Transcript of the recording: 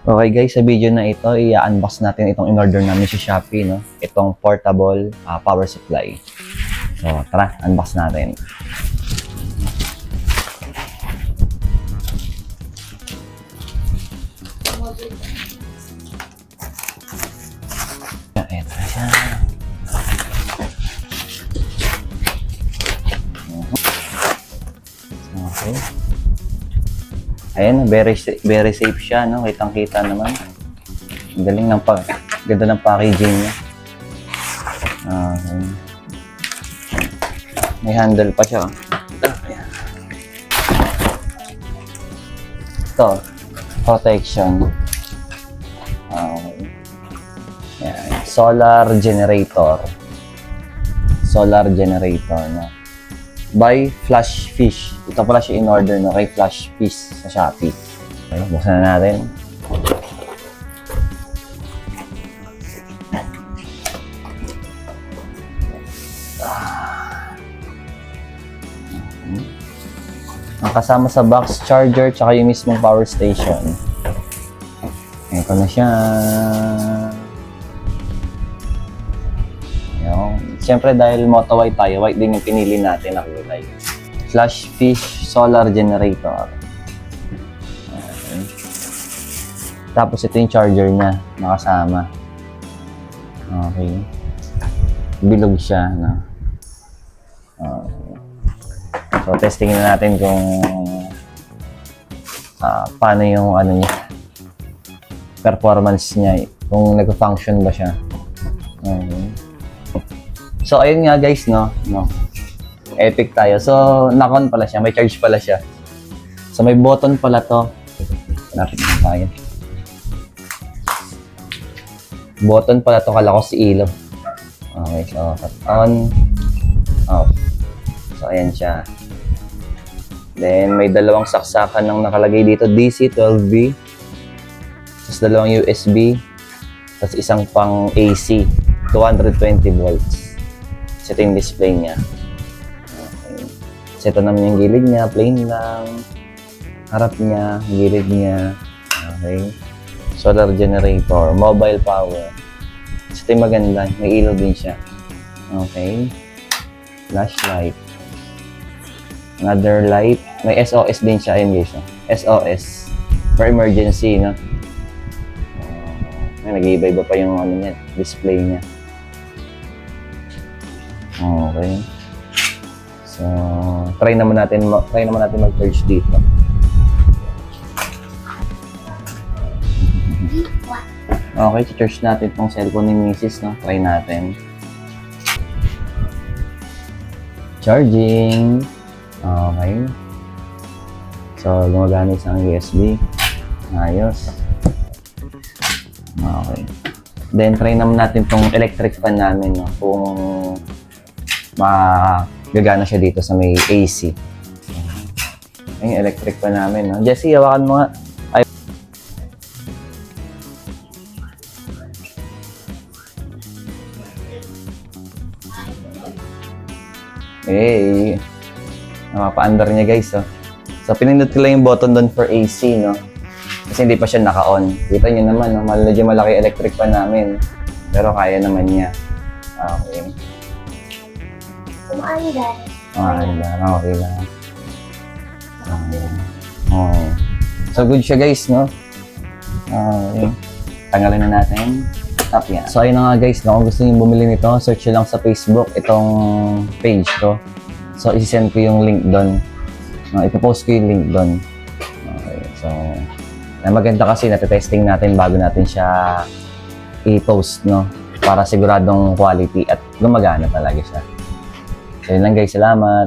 Okay guys, sa video na ito, i-unbox natin itong in-order namin sa Shopee, no? Itong portable power supply. So, tara, unbox natin. Ito na siya. Okay. Ayan, very safe siya, no? Kitang-kita naman. Ang galing ng ganda ng packaging niya. Okay. May handle pa siya. Ayan. Ito, protection. Okay. Ayan. Solar generator. Solar generator, no? By Flash Fish. Ito pala siya in-order, no? Kay Flash Fish sa Shopee. Okay, buksan na natin. Ang kasama sa box, charger, tsaka yung mismong power station. Ito na siya. Siyempre dahil moto white tayo, white din yung pinili natin na kulay. Flash Fish Solar Generator. Okay. Tapos ito yung charger niya, nakasama. Okay. Bilog siya, no? Okay. So testingin na natin kung paano yung ano niya, performance niya, kung nag-function ba siya. Okay. So, ayun nga guys, no? Epic tayo. So, knock-on pala siya. May charge pala siya. So, may button pala to. Lapit na tayo. Button pala to. Kala ko si ilaw. Okay, so, on, off. So, ayan siya. Then, may dalawang saksakan ng nakalagay dito. DC 12V. Tapos, dalawang USB. Tapos, isang pang AC. 220 volts. So, ito yung display niya. Okay. So, ito naman yung gilid niya. Plain lang. Harap niya. Gilid niya. Okay. Solar generator. Mobile power. So, ito yung maganda. May ilaw din siya. Okay. Flashlight. Another light. May SOS din siya. Ayun guys. SOS. For emergency, no? Nag-iiba-iba pa yung ano niya, display niya. Okay. So, try naman natin mag-charge dito. Okay, charge natin tong cellphone ni Mrs. No? Try natin. Charging. Okay. So, gumagana isang USB. Ayos. Okay. Then, try naman natin tong electric fan namin, no? Kung magagana siya dito sa may AC. Yung electric fan namin, no? Jessie, hawakan mo nga. Ay. Hey. Napapa-under niya, guys, oh. So, pinindot ko lang yung button doon for AC, no? Kasi hindi pa siya naka-on. Kita niyo naman, no? Medyo malaki electric fan namin. Pero kaya naman niya. Okay. Umaandar. Umaandar. Okay lang. Okay. Oh. So, good siya guys, no? Okay. Tanggalin na natin. Tap yan. So, ayun na nga guys, no? Kung gusto niyo bumili nito, search nyo lang sa Facebook itong page ko. So, isi-send ko yung link doon. Ipopost ko yung link doon. Okay. So, maganda kasi natetesting natin bago natin siya i-post, no? Para siguradong quality at gumagana talaga siya. So, yun lang guys. Salamat!